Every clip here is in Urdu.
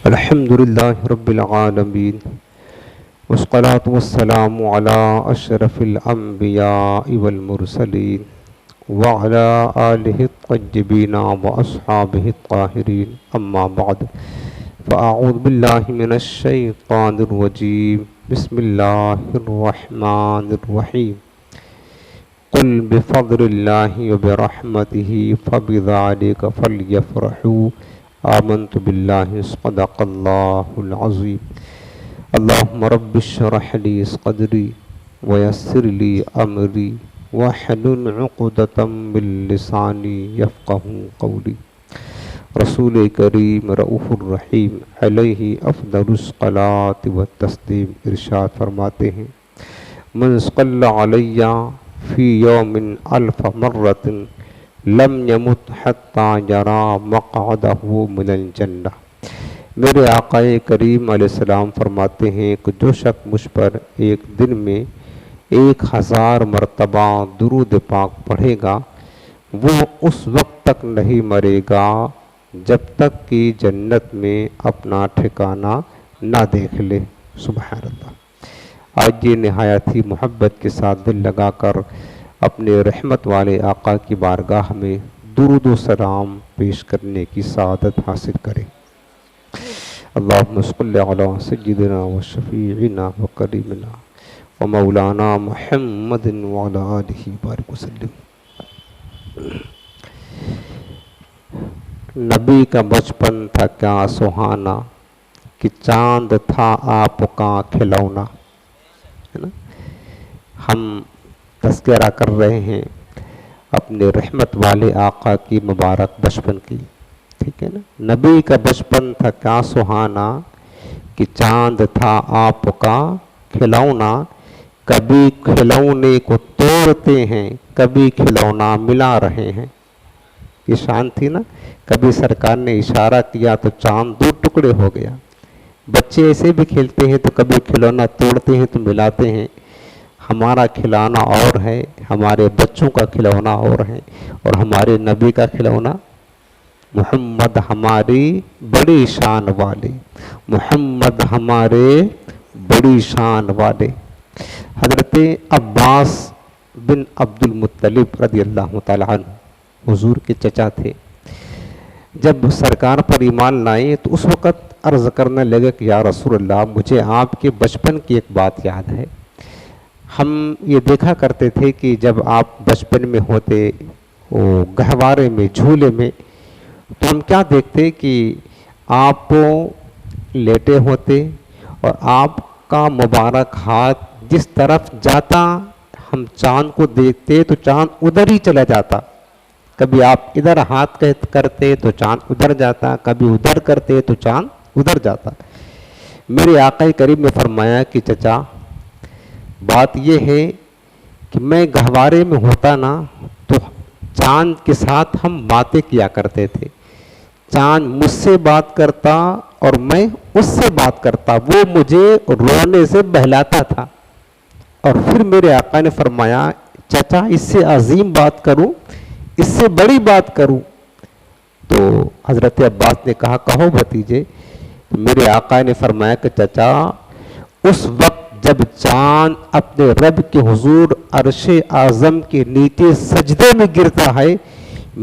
الحمد لله رب العالمين والصلاة والسلام على أشرف الأنبياء والمرسلين وعلى آله الطيبين وأصحابه الطاهرين أما بعد فأعوذ بالله من الشيطان الرجيم بسم الله الرحمن الرحيم قل بفضل الله وبرحمته فبذلك فليفرحوا آمنت بالله صدق الله العظيم اللهم رب اشرح لي صدري ويسر لي أمري واحلل عقدة من لساني يفقهوا قولي رسول کریم رؤوف الرحیم علیہ افضل الصلاۃ والتسلیم ارشاد فرماتے ہیں من صلی علیہ فی یوم الف مرۃ لم یمت حتی یرا مقعدہ من الجنہ۔ میرے آقا کریم علیہ السلام فرماتے ہیں کہ جو شخص مجھ پر ایک دن میں 1000 مرتبہ درود پاک پڑھے گا وہ اس وقت تک نہیں مرے گا جب تک کہ جنت میں اپنا ٹھکانہ نہ دیکھ لے۔ سبحان اللہ۔ آج یہ نہایت ہی محبت کے ساتھ دل لگا کر اپنے رحمت والے آقا کی بارگاہ میں درود و سلام پیش کرنے کی سعادت حاصل کریں۔ اللہم صلی علی سیدنا و شفیعنا و کریمنا و مولانا محمد وعلی آلہ بارک وسلم۔ نبی کا بچپن تھا کیا سہانا کہ چاند تھا آپ کا کھلونا، ہے نا؟ ہم تذکرہ کر رہے ہیں اپنے رحمت والے آقا کی مبارک بچپن کی، ٹھیک ہے نا؟ نبی کا بچپن تھا کیا سہانا کہ چاند تھا آپ کا کھلونا، کبھی کھلونے کو توڑتے ہیں کبھی کھلونا ملا رہے ہیں۔ یہ شان تھی نا، کبھی سرکار نے اشارہ کیا تو چاند 2 ٹکڑے ہو گیا۔ بچے ایسے بھی کھیلتے ہیں تو کبھی کھلونا توڑتے ہیں تو ملاتے ہیں۔ ہمارا کھلونا اور ہے، ہمارے بچوں کا کھلونا اور ہے، اور ہمارے نبی کا کھلونا محمد ہماری بڑی شان والے، محمد ہمارے بڑی شان والے۔ حضرت عباس بن عبد المطلب رضی اللہ تعالیٰ عنہ حضور کے چچا تھے۔ جب سرکار پر ایمان لائے تو اس وقت عرض کرنے لگے کہ یا رسول اللہ مجھے آپ کے بچپن کی ایک بات یاد ہے۔ ہم یہ دیکھا کرتے تھے کہ جب آپ بچپن میں ہوتے گہوارے میں جھولے میں تو ہم کیا دیکھتے کہ آپ لیٹے ہوتے اور آپ کا مبارک ہاتھ جس طرف جاتا ہم چاند کو دیکھتے تو چاند ادھر ہی چلا جاتا۔ کبھی آپ ادھر ہاتھ کرتے تو چاند ادھر جاتا، کبھی ادھر کرتے تو چاند ادھر جاتا۔ میرے آقا کریم نے فرمایا کہ چچا بات یہ ہے کہ میں گہوارے میں ہوتا نا تو چاند کے ساتھ ہم باتیں کیا کرتے تھے۔ چاند مجھ سے بات کرتا اور میں اس سے بات کرتا، وہ مجھے رونے سے بہلاتا تھا۔ اور پھر میرے آقا نے فرمایا چچا اس سے عظیم بات کروں، اس سے بڑی بات کروں؟ تو حضرت عباس نے کہا کہو بھتیجے۔ میرے آقا نے فرمایا کہ چچا اس وقت جب چاند اپنے رب کے حضور عرش اعظم کے نیچے سجدے میں گرتا ہے،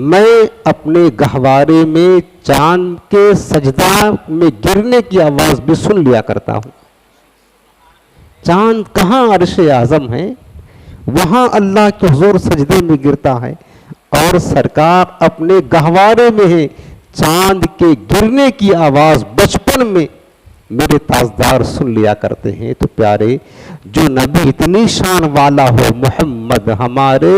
میں اپنے گہوارے میں چاند کے سجدہ میں گرنے کی آواز بھی سن لیا کرتا ہوں۔ چاند کہاں عرش اعظم ہے، وہاں اللہ کے حضور سجدے میں گرتا ہے، اور سرکار اپنے گہوارے میں ہے، چاند کے گرنے کی آواز بچپن میں میرے تاجدار سن لیا کرتے ہیں۔ تو پیارے جو نبی اتنی شان والا ہو، محمد ہمارے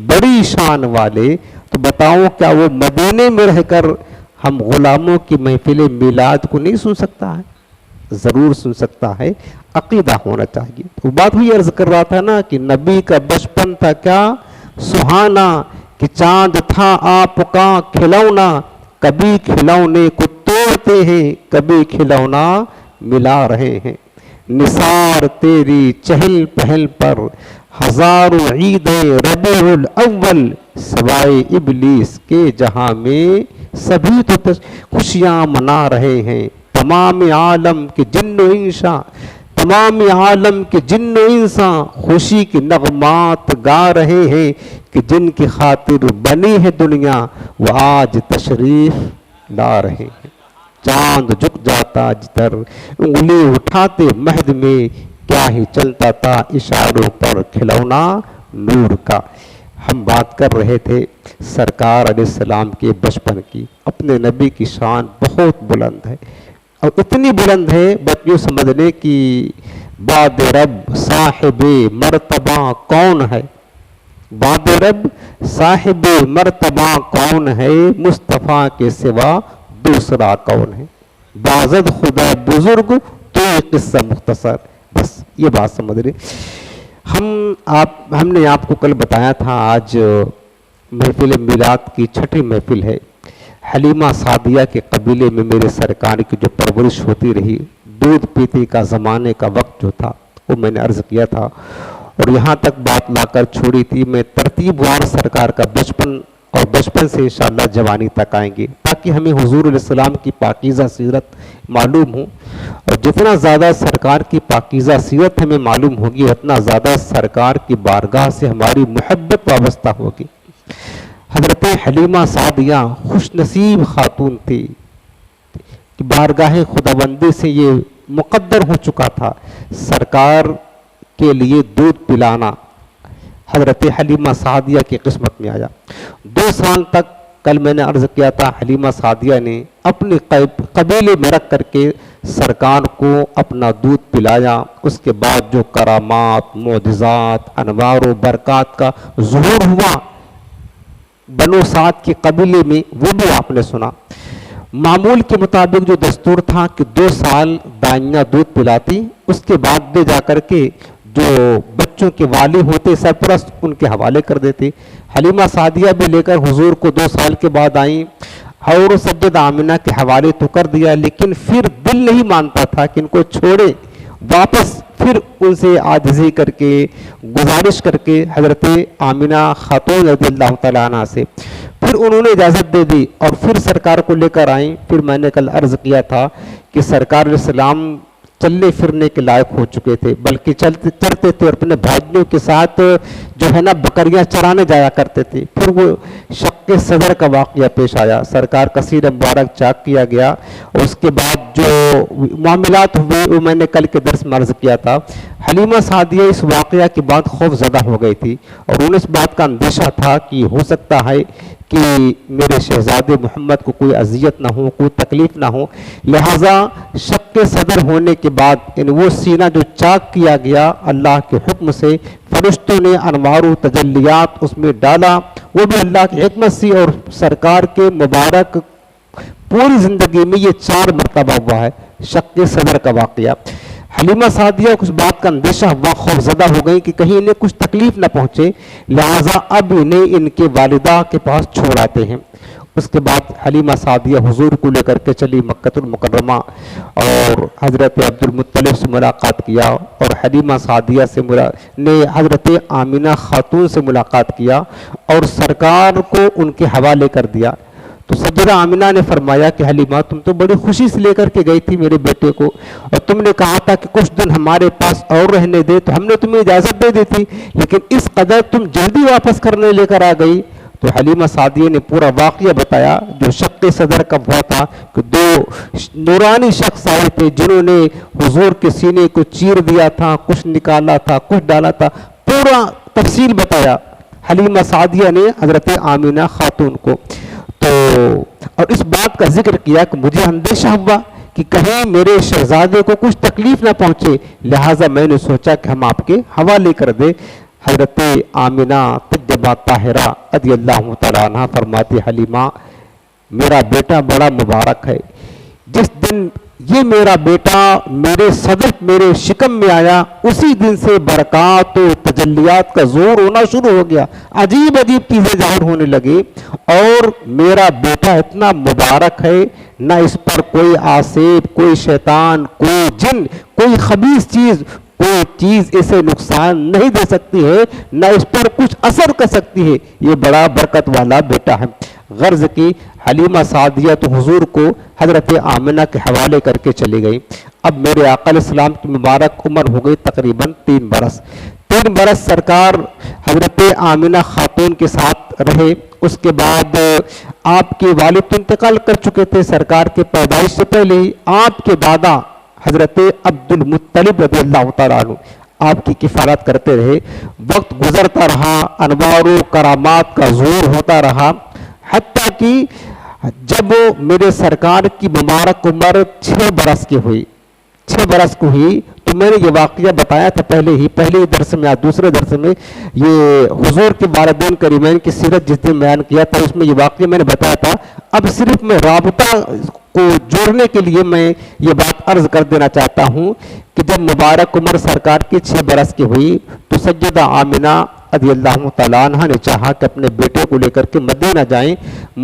بڑی شان والے، تو بتاؤ کیا وہ مدینے میں رہ کر ہم غلاموں کی محفل میلاد کو نہیں سن سکتا ہے؟ ضرور سن سکتا ہے، عقیدہ ہونا چاہیے۔ تو بات بھی عرض کر رہا تھا نا کہ نبی کا بچپن تھا کیا سہانا کہ چاند تھا آپ کا کھلونا، کبھی کھلونے کو توڑتے ہیں کبھی کھلونا ملا رہے ہیں۔ نثار تیری چہل پہل پر ہزاروں عیدیں ربیع الاول، سوائے ابلیس کے جہاں میں سبھی تو خوشیاں منا رہے ہیں۔ تمام عالم کے جن و انسان، تمام عالم کے جن و انسان خوشی کے نغمات گا رہے ہیں کہ جن کی خاطر بنی ہے دنیا وہ آج تشریف لا رہے ہیں۔ چاند جھک جاتا جدھر انگلی اٹھاتے مہد میں، کیا ہی چلتا تھا اشاروں پر کھلونا نور کا۔ ہم بات کر رہے تھے سرکار علیہ السلام کے بچپن کی۔ اپنے نبی کی شان بہت بلند ہے، اور اتنی بلند ہے بس یوں سمجھ لیں کہ باد رب صاحب مرتبہ کون ہے، باد رب صاحب مرتبہ کون ہے، مصطفیٰ کے سوا دوسرا کون ہے، بازد خدا بزرگ تو یہ قصہ مختصر، بس یہ بات سمجھ رہے۔ ہم نے آپ کو کل بتایا تھا آج محفل میلاد کی چھٹی محفل ہے۔ حلیمہ سعدیہ کے قبیلے میں میرے سرکار کی جو پرورش ہوتی رہی، دودھ پیتے کا زمانے کا وقت جو تھا وہ میں نے عرض کیا تھا، اور یہاں تک بات لا کر چھوڑی تھی۔ میں ترتیب وار سرکار کا بچپن اور بچپن سے انشاءاللہ جوانی تک آئیں گے، تاکہ ہمیں حضور علیہ السلام کی پاکیزہ سیرت معلوم ہو، اور جتنا زیادہ سرکار کی پاکیزہ سیرت ہمیں معلوم ہوگی اتنا زیادہ سرکار کی بارگاہ سے ہماری محبت وابستہ ہوگی۔ حضرت حلیمہ سعدیہ خوش نصیب خاتون تھی کہ بارگاہ خداوندی سے یہ مقدر ہو چکا تھا سرکار کے لیے دودھ پلانا حضرت حلیمہ سعدیہ کی قسمت میں آیا۔ 2 سال تک، کل میں نے عرض کیا تھا، حلیمہ سعدیہ نے اپنے قبیلے میں رکھ کر کے سرکار کو اپنا دودھ پلایا۔ اس کے بعد جو کرامات، معجزات، انوار و برکات کا ظہور ہوا بنو سعد کے قبیلے میں، وہ بھی آپ نے سنا۔ معمول کے مطابق جو دستور تھا کہ 2 سال دائیاں دودھ پلاتی، اس کے بعد دے جا کر کے جو بچوں کے والی ہوتے سرپرست ان کے حوالے کر دیتے۔ حلیمہ سعدیہ بھی لے کر حضور کو 2 سال کے بعد آئیں، اور سجدہ آمنہ کے حوالے تو کر دیا، لیکن پھر دل نہیں مانتا تھا کہ ان کو چھوڑے، واپس پھر ان سے عاجزی کر کے گزارش کر کے حضرت آمنہ خاتون رضی اللہ تعالیٰ عنہ سے پھر انہوں نے اجازت دے دی، اور پھر سرکار کو لے کر آئیں۔ پھر میں نے کل عرض کیا تھا کہ سرکار علیہ السلام چلنے پھرنے کے لائق ہو چکے تھے، بلکہ چلتے تھے، اور اپنے بھائیوں کے ساتھ جو ہے نا بکریاں چرانے جایا کرتے تھے۔ پھر وہ شق صدر کا واقعہ پیش آیا، سرکار کا سینہ مبارک چاک کیا گیا، اور اس کے بعد جو معاملات ہوئے وہ میں نے کل کے درس میں عرض کیا تھا۔ حلیمہ سعدیہ اس واقعہ کے بعد خوف زدہ ہو گئی تھی، اور انہیں اس بات کا اندیشہ تھا کہ ہو سکتا ہے کہ میرے شہزادے محمد کو کوئی اذیت نہ ہو، کوئی تکلیف نہ ہو، لہٰذا شق صدر ہونے کے بعد وہ سینہ جو چاک کیا گیا اللہ کے حکم سے، فرشتوں نے انوار و تجلیات اس میں ڈالا، وہ بھی اللہ کی حکمت سے، اور سرکار کے مبارک پوری زندگی میں یہ 4 مرتبہ ہوا ہے شق صدر کا واقعہ۔ حلیمہ سعدیہ کو اس بات کا اندیشہ ہوا، خوف زدہ ہو گئی کہ کہیں انہیں کچھ تکلیف نہ پہنچے، لہٰذا اب انہیں ان کے والدہ کے پاس چھوڑ آتے ہیں۔ اس کے بعد حلیمہ سعدیہ حضور کو لے کر کے چلی مکہ المکرمہ، اور حضرت عبد المطلب سے ملاقات کیا، اور حلیمہ سعدیہ نے حضرت آمنہ خاتون سے ملاقات کیا، اور سرکار کو ان کے حوالے کر دیا۔ تو سیدہ آمنہ نے فرمایا کہ حلیمہ تم تو بڑی خوشی سے لے کر کے گئی تھی میرے بیٹے کو، اور تم نے کہا تھا کہ کچھ دن ہمارے پاس اور رہنے دے، تو ہم نے تمہیں اجازت دے دی تھی، لیکن اس قدر تم جلدی واپس کرنے لے کر آ گئی۔ تو حلیمہ سعدیہ نے پورا واقعہ بتایا جو شق صدر کا ہوا تھا، کہ 2 نورانی شخص آئے تھے جنہوں نے حضور کے سینے کو چیر دیا تھا، کچھ نکالا تھا، کچھ ڈالا تھا، پورا تفصیل بتایا حلیمہ سعدیہ نے حضرت آمنہ خاتون کو۔ تو اور اس بات کا ذکر کیا کہ مجھے اندیشہ ہوا کہ کہیں میرے شہزادے کو کچھ تکلیف نہ پہنچے، لہٰذا میں نے سوچا کہ ہم آپ کے حوالے کر دیں۔ حضرت آمنہ طیبہ طاہرہ رضی اللہ تعالیٰ عنہ فرماتی حلیمہ میرا بیٹا بڑا مبارک ہے، جس دن یہ میرا بیٹا میرے صدر میرے شکم میں آیا اسی دن سے برکات و تجلیات کا زور ہونا شروع ہو گیا، عجیب عجیب چیزیں ظاہر ہونے لگی، اور میرا بیٹا اتنا مبارک ہے، نہ اس پر کوئی آسیب، کوئی شیطان، کوئی جن، کوئی خبیث چیز، کوئی چیز اسے نقصان نہیں دے سکتی ہے، نہ اس پر کچھ اثر کر سکتی ہے، یہ بڑا برکت والا بیٹا ہے۔ غرض کی حلیمہ سعدیہ تو حضور کو حضرت آمنہ کے حوالے کر کے چلی گئی۔ اب میرے آقا علیہ السلام کی مبارک عمر ہو گئی تقریباً 3 برس۔ 3 برس سرکار حضرت آمنہ خاتون کے ساتھ رہے۔ اس کے بعد آپ کے والد تو انتقال کر چکے تھے سرکار کے پیدائش سے پہلے ہی۔ آپ کے دادا حضرت عبد المطلب رضی اللہ تعالیٰ عنہ آپ کی کفالت کرتے رہے۔ وقت گزرتا رہا، انوار و کرامات کا ظہور ہوتا رہا، حتیٰ کہ جب میرے سرکار کی مبارک عمر 6 برس کی ہوئی، 6 برس کو ہوئی، تو میں نے یہ واقعہ بتایا تھا پہلے درس میں، دوسرے درس میں یہ حضور کے والدین کریمین کی سیرت جس دن بیان کیا تھا، اس میں یہ واقعہ میں نے بتایا تھا۔ اب صرف میں رابطہ کو جوڑنے کے لیے میں یہ بات عرض کر دینا چاہتا ہوں کہ جب مبارک عمر سرکار کی 6 برس کی ہوئی تو سیدہ آمنہ رضی اللہ تعالیٰ عنہ نے چاہا کہ اپنے بیٹے کو لے کر کے مدینہ جائیں۔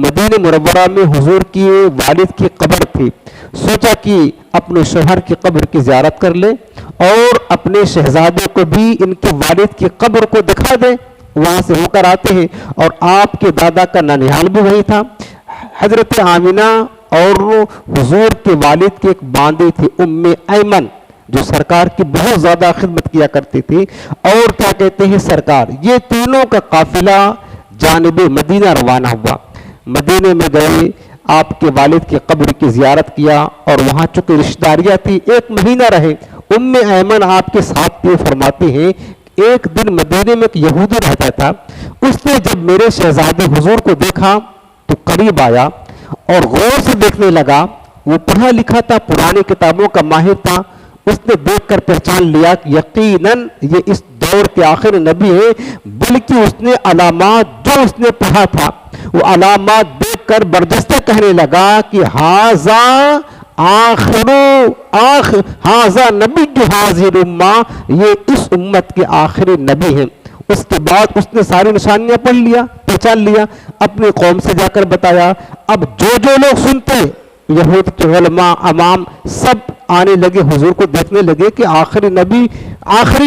مدینہ منورہ میں حضور کی والد کی قبر تھی، سوچا کہ اپنے شوہر کی قبر کی زیارت کر لے اور اپنے شہزادے کو بھی ان کے والد کی قبر کو دکھا دے، وہاں سے ہو کر آتے ہیں۔ اور آپ کے دادا کا ننیال بھی وہی تھا۔ حضرت آمنہ اور حضور کے والد کی ایک باندی تھی ام ایمن، جو سرکار کی بہت زیادہ خدمت کیا کرتی تھی، اور کیا کہتے ہیں سرکار، یہ تینوں کا قافلہ جانب مدینہ روانہ ہوا۔ مدینہ میں گئے، آپ کے والد کی قبر کی زیارت کیا، اور وہاں چونکہ رشتہ داریاں تھی 1 مہینہ رہے۔ ام ایمن آپ کے ساتھ بھی فرماتی ہیں، ایک دن مدینہ میں ایک یہودی رہتا تھا، اس نے جب میرے شہزادے حضور کو دیکھا تو قریب آیا اور غور سے دیکھنے لگا۔ وہ پڑھا لکھا تھا، پرانی کتابوں کا ماہر تھا، اس نے دیکھ کر پہچان لیا کہ یقیناً یہ اس دور کے آخر نبی ہے، بلکہ اس نے علامات جو اس نے پڑھا تھا وہ علامات دیکھ کر برجستہ کہنے لگا کہ ہاذا نبی جو حاضر امہ، یہ اس امت کے آخری نبی ہیں۔ اس کے بعد اس نے ساری نشانیاں پہچان لیا، اپنی قوم سے جا کر بتایا۔ اب جو لوگ سنتے، یہود کے علماء عوام سب آنے لگے، حضور کو دیکھنے لگے کہ آخری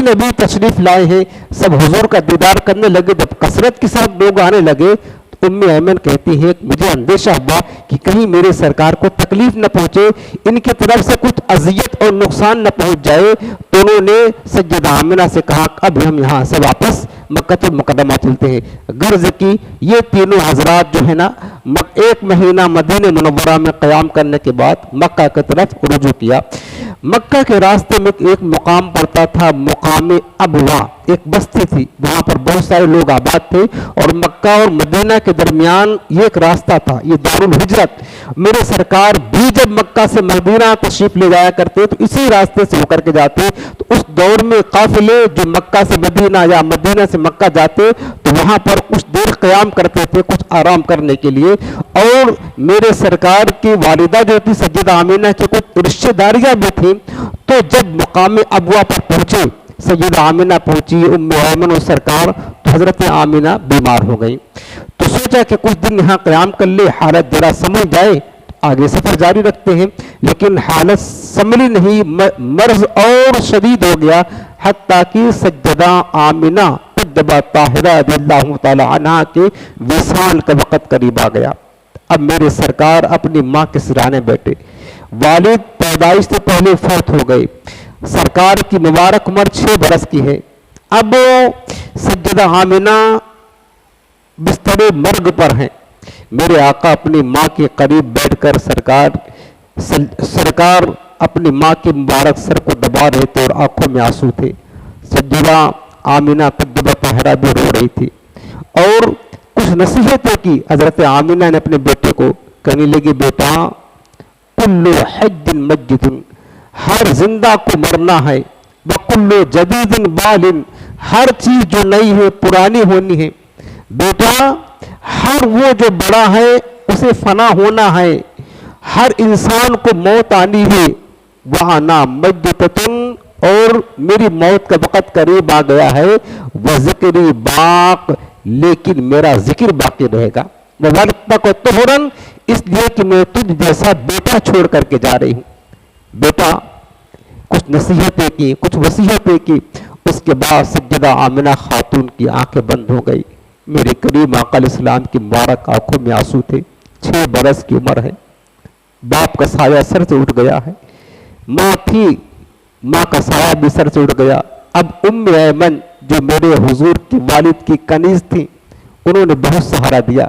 نبی تشریف لائے ہیں، سب حضور کا دیدار کرنے لگے۔ جب کثرت کے ساتھ لوگ آنے لگے تو ام ایمن کہتی ہے مجھے اندیشہ ہوا کہ کہیں میرے سرکار کو تکلیف نہ پہنچے، ان کی طرف سے کچھ اذیت اور نقصان نہ پہنچ جائے، تو انہوں نے سیدہ آمنہ سے کہا کہ اب ہم یہاں سے واپس مکہ المکرمہ چلتے ہیں۔ غرض کی یہ تینوں حضرات جو ہے نا 1 مہینہ مدینہ منورہ میں قیام کرنے کے بعد مکہ کی طرف رجوع کیا۔ مکہ کے راستے میں ایک مقام پڑتا تھا، مقام ابوا، ایک بستی تھی، وہاں پر بہت سارے لوگ آباد تھے، اور مکہ اور مدینہ کے درمیان یہ ایک راستہ تھا، یہ دارالہجرت۔ میرے سرکار بھی جب مکہ سے مدینہ تشریف لے جایا کرتے تو اسی راستے سے ہو کر کے جاتے۔ تو اس دور میں قافلے جو مکہ سے مدینہ یا مدینہ سے مکہ جاتے تو وہاں پر کچھ دیر قیام کرتے تھے، کچھ آرام کرنے کے لیے۔ اور میرے سرکار کی والدہ جو تھی سیدہ آمنہ کی کچھ رشتہ داریاں بھی تھیں، تو جب مقام ابوا پر پہنچے، سیدہ آمنہ پہنچی، ام ایمن و سرکار، تو حضرت آمنہ بیمار ہو گئی۔ تو سوچا کہ کچھ دن یہاں قیام کر لے، حالت ذرا سمجھ جائے آگے سفر جاری رکھتے ہیں، لیکن حالت سنبھلی نہیں، مرض اور شدید ہو گیا، حتیٰ کہ سیدہ آمنہ طیبہ طاہرہ رضی اللہ تعالی عنہا کے وصال کا وقت قریب آ گیا۔ اب میرے سرکار اپنی ماں کے سرانے بیٹھے، والد پیدائش سے پہلے فوت ہو گئے، سرکار کی مبارک عمر 6 برس کی ہے۔ اب سیدہ آمنہ بستر مرگ پر ہیں، میرے آقا اپنی ماں کے قریب بیٹھ کر سرکار اپنی ماں کے مبارک سر کو دبا رہے تھے اور آنکھوں میں آنسو تھے۔ سیدہ آمنہ طیبہ طاہرہ بھی رو رہی تھی اور کچھ نصیحتیں کی۔ حضرت آمنہ نے اپنے بیٹے کو کہنے لگی، بیٹا کل حج مجد، ہر زندہ کو مرنا ہے، وکل جدید بال، ہر چیز جو نئی ہے پرانی ہونی ہے۔ بیٹا ہر وہ جو بڑا ہے اسے فنا ہونا ہے، ہر انسان کو موت آنی ہے۔ وَأَنَا مَجْدَةٌ، اور میری موت کا وقت قریب آ گیا ہے، وَذِكْرِ باق، لیکن میرا ذکر باقی رہے گا۔ وَوَلَدْتَكَ طُهْرًا، اس لیے کہ میں تجھ جیسا بیٹا چھوڑ کر کے جا رہی ہوں۔ بیٹا کچھ نصیحتیں کی، کچھ وصیتیں کی۔ اس کے بعد سیدہ آمنہ خاتون کی آنکھیں بند ہو گئی، میرے کریم آقا علیہ السلام کی مبارک آنکھوں میں آنسو تھے. 6 برس کی عمر ہے. باپ کا سایہ سر سے اٹھ گیا ہے. ماں تھی, ماں کا سایہ بھی سر سے اٹھ گیا. اب ام ایمن جو میرے حضور کی والد کی کنیز تھی, انہوں نے بہت سہارا دیا.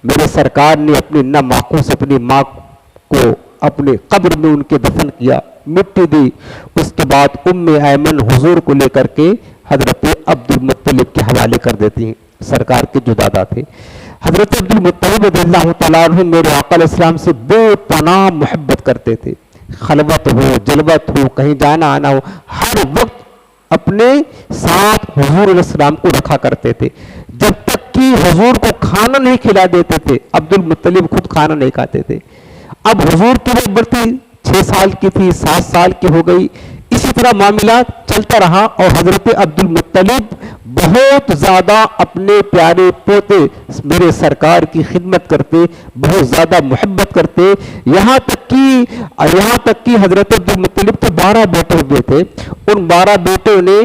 میرے سرکار نے اپنی نم آنکھوں سے اپنی ماں کو اپنے قبر میں ان کے دفن کیا, مٹی دی. اس کے بعد ام ایمن حضور کو لے کر کے حضرت عبد المطلب کے حوالے کر دیتی ہیں, سرکار کے جو دادا تھے. حضرت عبد المطلب رضی اللہ تعالیٰ عنہ میرے آقا علیہ السلام سے بے پناہ محبت کرتے تھے. خلوت ہو, جلوت ہو, کہیں جانا آنا ہو, ہر وقت اپنے ساتھ حضور علیہ السلام کو رکھا کرتے تھے. جب تک کہ حضور کو کھانا نہیں کھلا دیتے تھے. عبد المطلب خود کھانا نہیں کھاتے تھے. اب حضور کی عمر تھی 6 سال کی تھی, 7 سال کی ہو گئی. اسی طرح معاملات چلتا رہا اور حضرت عبد المطلب بہت زیادہ اپنے پیارے پوتے میرے سرکار کی خدمت کرتے, بہت زیادہ محبت کرتے. یہاں تک کہ حضرت عبد المطلب کے 12 بیٹے ہوئے تھے. ان 12 بیٹوں نے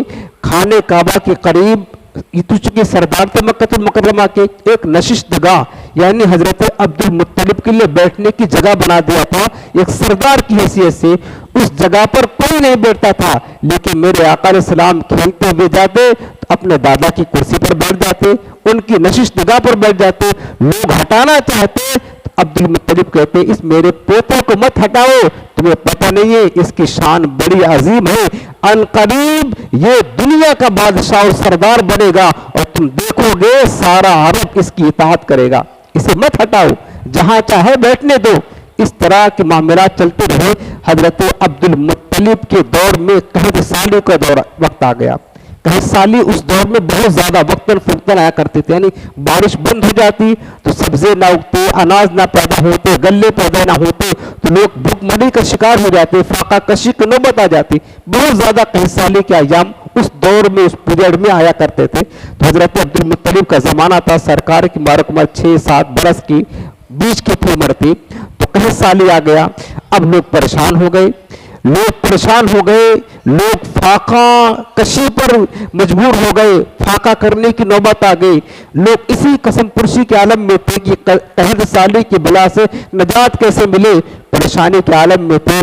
خانے کعبہ کے قریب چونکہ سردار تھے مکہ المکرمہ کے, ایک نشست گاہ یعنی حضرت عبد المطلب کے لیے بیٹھنے کی جگہ بنا دیا تھا. ایک سردار کی حیثیت سے اس جگہ پر کوئی نہیں بیٹھتا تھا, لیکن میرے آقا علیہ السلام کھیلتے ہوئے جاتے تو اپنے دادا کی کرسی پر بیٹھ جاتے, ان کی نشست جگہ پر بیٹھ جاتے. لوگ ہٹانا چاہتے تو عبد المطلب کہتے اس میرے پوتے کو مت ہٹاؤ, تمہیں پتہ نہیں ہے اس کی شان بڑی عظیم ہے, ان قریب یہ دنیا کا بادشاہ اور سردار بنے گا اور تم دیکھو گے سارا عرب اس کی اطاعت کرے گا, اسے مت ہٹاؤ, جہاں چاہے بیٹھنے دو. اس طرح کے معاملات چلتے رہے. حضرت عبد المطلب کے دور میں قحط سالی کا وقت آ گیا. قحط سالی اس دور میں بہت زیادہ وقتاً فوقتاً آیا کرتے تھے, یعنی بارش بند ہو جاتی تو سبزے نہ اگتے, اناج نہ پیدا ہوتے, غلے پیدا نہ ہوتے, تو لوگ بھوک مری کا شکار ہو جاتے, فاقہ کشی کی نوبت آ جاتی. بہت زیادہ قحط سالی کے ایام اس دور میں اس پیریڈ میں آیا کرتے تھے. تو حضرت عبد المطلب کا زمانہ تھا, سرکار کی مبارک عمر 6-7 برس کی بیچ کی تھی عمر تھی. تو قحط سالی آ گیا. اب لوگ پریشان ہو گئے, لوگ فاقہ کشی پر مجبور ہو گئے, فاقہ کرنے کی نوبت آ گئی. لوگ اسی قسم پرسی کے عالم میں تھے کہ قحط سالی کی بلا سے نجات کیسے ملے, پریشانی کے عالم میں تھے.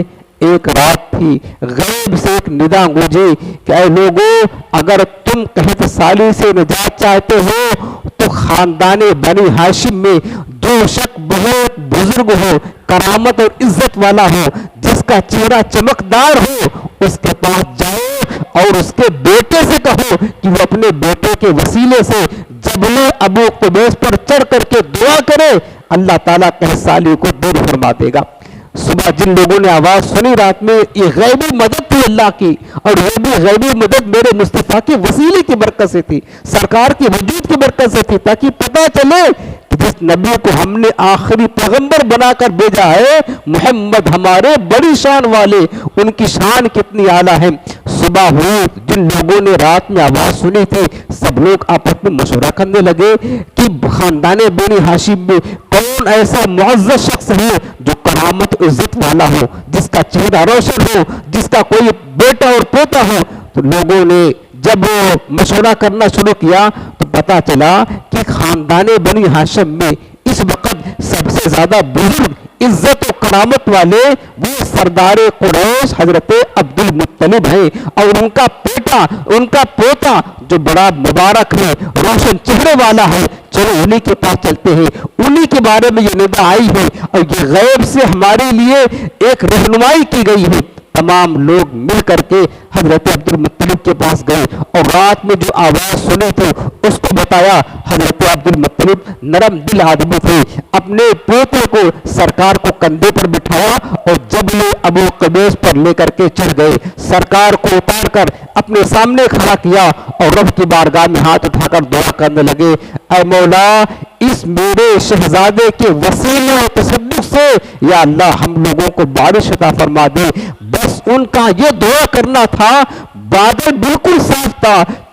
ایک رات تھی, غیب سے ایک ندا گونجی کہ اے لوگو, اگر تم قحط سالی سے نجات چاہتے ہو تو خاندان بنی ہاشم میں جو شخص بہت بزرگ ہو, کرامت اور عزت والا ہو, جس کا چہرہ چمکدار ہو, اس کے پاس جاؤ اور اس کے بیٹے سے کہو کہ وہ اپنے بیٹے کے وسیلے سے جبل ابو قبیس پر چڑھ کر کے دعا کرے, اللہ تعالیٰ قحط سالی کو دور فرما دے گا. صبح جن لوگوں نے آواز سنی رات میں, یہ غیبی مدد تھی اللہ کی, اور یہ بھی غیبی مدد میرے مصطفیٰ کے وسیلے کی برکت سے تھی, سرکار کی وجود کی برکت سے تھی, تاکہ پتہ چلے کہ جس نبی کو ہم نے آخری پیغمبر بنا کر بھیجا ہے, محمد ہمارے بڑی شان والے, ان کی شان کتنی اعلیٰ ہے. صبح ہوئی, جن لوگوں نے رات میں آواز سنی تھی سب لوگ آپس میں مشورہ کرنے لگے کہ خاندان بنی ہاشم میں کون ایسا معزز شخص ہے جو کرامت عزت والا ہو, جس کا چہرہ روشن ہو, جس کا کوئی بیٹا اور پوتا ہو. تو لوگوں نے جب مشورہ کرنا شروع کیا تو پتا چلا کہ خاندان بنی ہاشم میں اس وقت سب سے زیادہ بزرگ, عزت و کرامت والے وہ سردار قریش حضرت عبد المطلب ہیں, اور ان کا بیٹا, ان کا پوتا جو بڑا مبارک ہے, روشن چہرے والا ہے. چلو انہی کے پاس چلتے ہیں, انہی کے بارے میں یہ ندا آئی ہے اور یہ غیب سے ہمارے لیے ایک رہنمائی کی گئی ہے. تمام لوگ مل کر کے حضرت عبد المطلب کے پاس گئے اور رات میں جو آواز سنی تھی اس کو بتایا. حضرت عبد المطلب نرم دل آدمی تھے, اپنے پوتے کو سرکار کو کندھے پر بٹھایا اور جبل ابو قبیس پر لے کر کے چڑھ گئے. سرکار کو اتار کر اپنے سامنے کھڑا کیا اور رب کی بارگاہ میں ہاتھ اٹھا کر دعا کرنے لگے, اے مولا, اس میرے شہزادے کے وسیلے و تصدق سے یا اللہ ہم لوگوں کو بارش عطا فرما دے. بس ان کا یہ دعا کرنا تھا. بادل بالکل صاف تھا,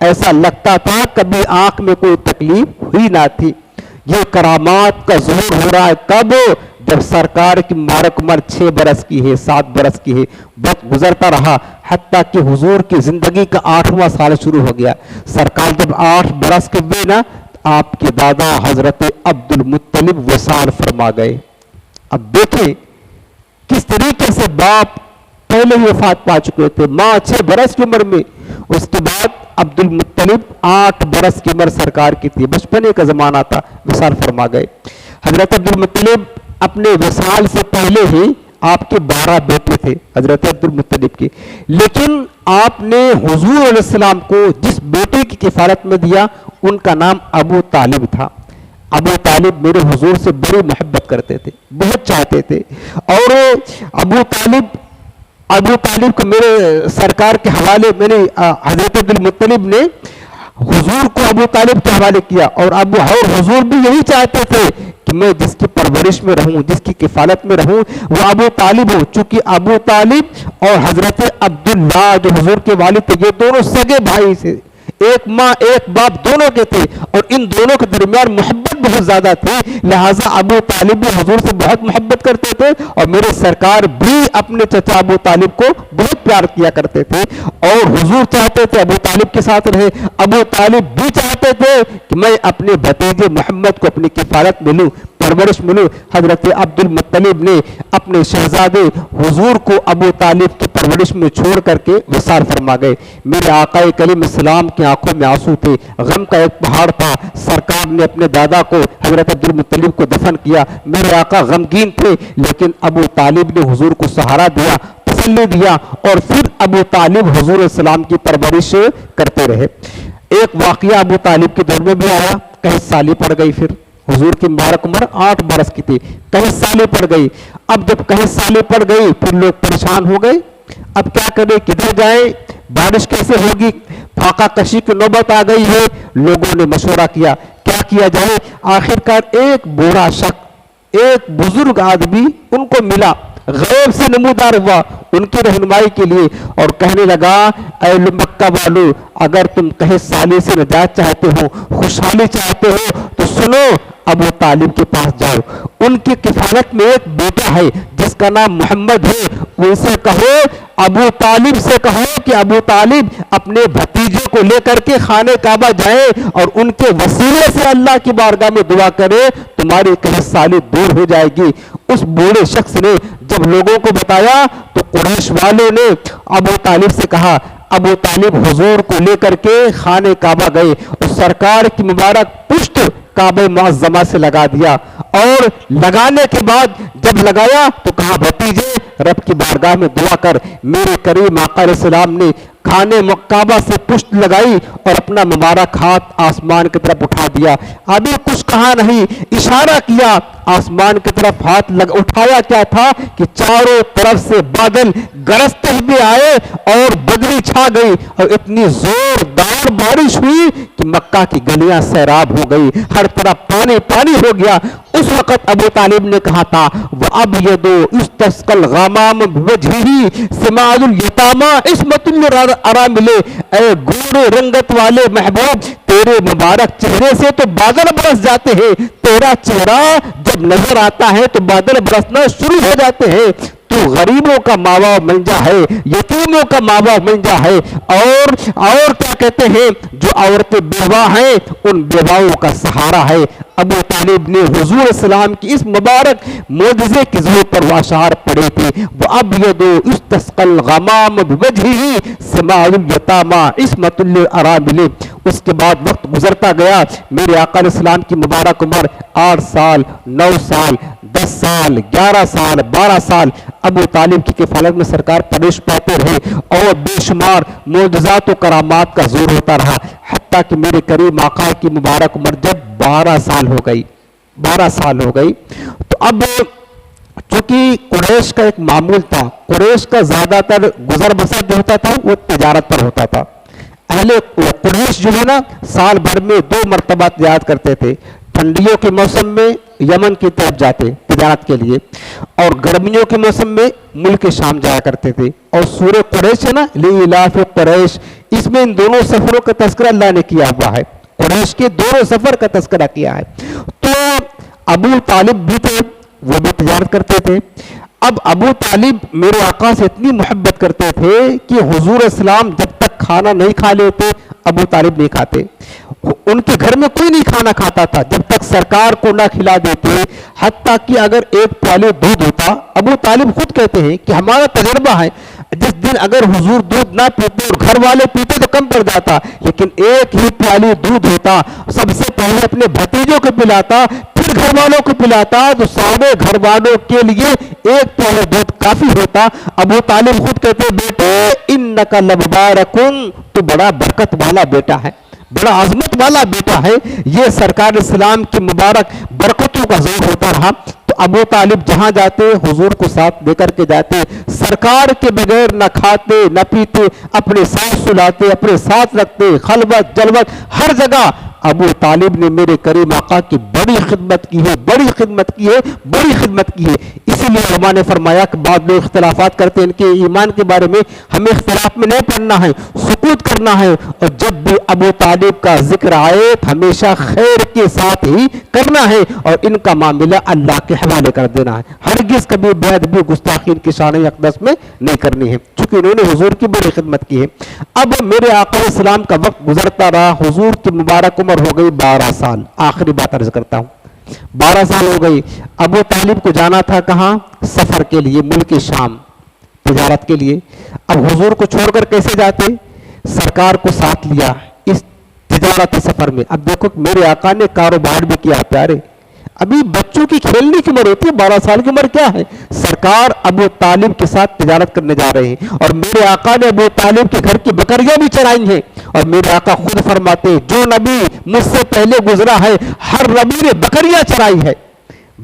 ایسا لگتا تھا کبھی آنکھ میں کوئی تکلیف ہوئی نہ تھی. یہ کرامات کا ظہور ہو رہا ہے کب؟ جب سرکار کی مبارک عمر 6 برس کی ہے، 7 برس کی ہے. وقت گزرتا رہا حتیٰ کہ حضور کی زندگی کا 8واں سال شروع ہو گیا. سرکار جب 8 برس کے ہوئے نا، آپ کے دادا حضرت عبد المطلب وصال فرما گئے. اب دیکھیں کس طریقے سے باپ پہلے ہی وفات پا چکے تھے، ماں 6 برس کی عمر میں. اس کے بعد عبد المطلب 8 برس کی عمر سرکار کی تھی، بچپنے کا زمانہ تھا، وصال فرما گئے. حضرت عبد المطلب اپنے وصال سے پہلے ہی آپ کے 12 بیٹے تھے حضرت عبد المطلب کے، لیکن آپ نے حضور علیہ السلام کو جس بیٹے کی کفالت میں دیا ان کا نام ابو طالب تھا. ابو طالب میرے حضور سے بڑی محبت کرتے تھے، بہت چاہتے تھے. اور ابو طالب کو میرے سرکار کے حوالے میں نے حضرت عبد المطلب نے حضور کو ابو طالب کے حوالے کیا. اور حضور بھی یہی چاہتے تھے کہ میں جس کی پرورش میں رہوں، جس کی کفالت میں رہوں، وہ ابو طالب ہو. چونکہ ابو طالب اور حضرت عبداللہ جو حضور کے والد تھے، یہ دونوں سگے بھائی سے، ایک ماں ایک باپ دونوں کے تھے، اور ان دونوں کے درمیان محبت بہت زیادہ تھی. لہٰذا ابو طالب بھی حضور سے بہت محبت کرتے تھے، اور میرے سرکار بھی اپنے چچا ابو طالب کو بہت پیار کیا کرتے تھے. اور حضور چاہتے تھے ابو طالب کے ساتھ رہے، ابو طالب بھی چاہتے تھے کہ میں اپنے بھتیجے محمد کو اپنی کفالت ملوں، پرورش ملوں. حضرت عبد المطلب نے اپنے شہزادے حضور کو ابو طالب کی پرورش میں چھوڑ کر کے وصال فرما گئے. میرے آقا کریم اسلام کی آنکھوں میں آنسو تھے، غم کا ایک پہاڑ تھا. سرکار نے اپنے دادا کو حضرت عبد المطلب کو دفن کیا. میرے آقا غمگین تھے، لیکن ابو طالب نے حضور کو سہارا دیا، تسلی دیا، اور پھر ابو طالب حضور السلام کی پرورش کرتے رہے. ایک واقعہ ابو طالب کے دور میں بھی آیا، کہیں سالی پڑ گئی. پھر حضور کی مبارک عمر 8 برس کی تھی، کہیں سالی پڑ گئی. اب جب کہیں سالی پڑ گئی پھر لوگ پریشان ہو گئے. اب کیا کریں، کدھر جائیں، بارش کیسے ہوگی، فاقہ کشی کی نوبت آ گئی ہے. لوگوں نے مشورہ کیا کیا کیا جائے. آخرکار ایک بوڑھا شخص، ایک بزرگ آدمی ان کو ملا، غیب سے نمودار ہوا ان کی رہنمائی کے لیے، اور کہنے لگا اے مکہ والو، اگر تم کہیں سالی سے نجات چاہتے ہو، خوشحالی چاہتے ہو، تو سنو، ابو طالب کے پاس جاؤ. ان کی کفالت میں ایک بیٹا ہے جس کا نام محمد ہے. ان سے کہو، ابو طالب سے کہو کہ ابو طالب اپنے بھتیجے کو لے کر کے خانہ کعبہ جائے اور ان کے وسیلے سے اللہ کی بارگاہ میں دعا کرے، تمہاری کہیں سالی دور ہو جائے گی. اس بوڑھے شخص نے جب لوگوں کو بتایا تو قریش والوں نے ابو طالب سے کہا. ابو طالب حضور کو لے کر کے خانہ کعبہ گئے اور سرکار کی مبارک پشت کعبہ معظمہ سے لگا دیا. اور لگانے کے بعد جب لگایا تو کہا بھتیجے رب کی بارگاہ میں دعا کر. میرے کریم آقا علیہ السلام نے خانہ کعبہ سے پشت لگائی اور اپنا مبارک ہاتھ آسمان کی طرف اٹھا دیا. ابھی کچھ کہا نہیں، اشارہ کیا، آسمان کی طرف ہاتھ اٹھایا. کیا تھا کہ چاروں طرف سے بادل گرجتے ہوئے آئے اور بدری چھا گئی، اور اتنی زوردار بارش ہوئی کہ مکہ کی گلیاں سیراب ہو گئی، ہر طرف پانی پانی ہو گیا. اس وقت ابو طالب نے کہا تھا وَأَبْيَضُ يُسْتَسْقَى الْغَمَامُ بِوَجْهِهِ سِمَادُ الْيَتَامَى عِصْمَةٌ لِلْأَرَامِلِ. اے گورے رنگت والے محبوب، تیرے مبارک چہرے سے تو بادل برس جاتے ہیں، تیرا چہرہ جب نظر آتا ہے تو بادل برسنا شروع ہو جاتے ہیں. تو غریبوں کا ماوا منجا ہے، یتیموں کا ماوا منجا ہے، اور کیا کہتے ہیں، جو عورتیں بیوہ ہیں ان بیواؤں کا سہارا ہے. ابو طالب نے حضور السلام کی اس مبارک معجزے کی ظہور پر اشعار پڑھے تھے. وَأَبْيَضُ يُسْتَسْقَى الْغَمَامُ بِوَجْهِهِ سِمَادُ الْيَتَامَى عِصْمَةٌ لِلْأَرَامِلِ. اس کے بعد وقت گزرتا گیا. میرے آقا علیہ السلام کی مبارک عمر 8 سال، 9 سال، 10 سال، 11 سال، 12 سال ابو طالب کی کفالت میں سرکار پرورش پاتے رہے، اور بے شمار معجزات و کرامات کا زور ہوتا رہا، حتیٰ کہ میرے کریم آقا کی مبارک عمر جب 12 سال ہو گئی، 12 سال ہو گئی، تو اب چونکہ قریش کا ایک معمول تھا، قریش کا زیادہ تر گزر بسر جو ہوتا تھا وہ تجارت پر ہوتا تھا. اہل قریش جو ہے نا سال بھر میں 2 مرتبہ تجارت کرتے تھے. ٹھنڈیوں کے موسم میں یمن کی طرف جاتے تجارت کے لیے، اور گرمیوں کے موسم میں ملک شام جایا کرتے تھے. اور سورہ قریش ہے نا، لِإِلَافِ قریش، اس میں ان دونوں سفروں کا تذکرہ اللہ نے کیا ہوا ہے، قریش کے دونوں سفر کا تذکرہ کیا ہے۔ تو ابو طالب بھی تھے، وہ بھی تجارت کرتے تھے۔ اب ابو طالب میرے آقا سے اتنی محبت کرتے تھے کہ حضور اسلام جب تک کھانا نہیں کھا لیتے ابو طالب نہیں کھاتے، ان کے گھر میں کوئی نہیں کھانا کھاتا تھا جب تک سرکار کو نہ کھلا دیتے، حتیٰ کہ اگر ایک پیالے دودھ ہوتا، ابو طالب خود کہتے ہیں کہ ہمارا تجربہ ہے جس دن اگر حضور دودھ نہ پیتے اور گھر والے پیتے تو کم پڑ جاتا، لیکن ایک ہی پیالی دودھ ہوتا، سب سے پہلے اپنے بھتیجوں کو پلاتا، پھر گھر والوں کو پلاتا، تو سارے گھر والوں کے لیے ایک پیالے دودھ کافی ہوتا۔ ابو طالب خود کہتے بیٹے انک لمبارکن، تو بڑا برکت والا بیٹا ہے، بڑا عظمت والا بیٹا ہے، یہ سرکار اسلام کی مبارک برکتوں کا ظہور ہوتا رہا۔ تو ابو طالب جہاں جاتے حضور کو ساتھ لے کر کے جاتے، سرکار کے بغیر نہ کھاتے نہ پیتے، اپنے ساتھ سلاتے، اپنے ساتھ رکھتے، خلوت جلوت ہر جگہ ابو طالب نے میرے کریم آقا کی بڑی خدمت کی ہے، بڑی خدمت کی ہے، بڑی خدمت کی ہے۔ اسی لیے علماء نے فرمایا کہ بعض لوگ اختلافات کرتے ہیں ان کے ایمان کے بارے میں، ہمیں اختلاف میں نہیں پڑنا ہے، سکوت کرنا ہے، اور جب بھی ابو طالب کا ذکر آئے ہمیشہ خیر کے ساتھ ہی کرنا ہے اور ان کا معاملہ اللہ کے حوالے کر دینا ہے، ہرگز کبھی بے ادبی گستاخی کی شان اقدس میں نہیں کرنی ہے، چونکہ انہوں نے حضور کی بڑی خدمت کی ہے۔ اب میرے آقا علیہ السلام کا وقت گزرتا رہا، حضور کی مبارک عمر ہو گئی 12 سال، آخری بات عرض کرتا ہوں 12 سال ہو گئی۔ ابو طالب کو جانا تھا کہاں؟ سفر کے لیے، ملک شام، تجارت کے لیے۔ اب حضور کو چھوڑ کر کیسے جاتے؟ سرکار کو ساتھ لیا اس تجارت سفر میں۔ اب دیکھو میرے آقا نے کاروبار بھی کیا پیارے، ابھی بچوں کی کھیلنے کی عمر ہوتی ہے، 12 سال کی عمر کیا ہے؟ سرکار ابو طالب کے ساتھ تجارت کرنے جا رہے ہیں، اور میرے آقا نے ابو طالب کے گھر کی بکریاں بھی چرائی ہیں، اور میرے آقا خود فرماتے جو نبی مجھ سے پہلے گزرا ہے ہر نبی نے بکریاں چرائی ہے۔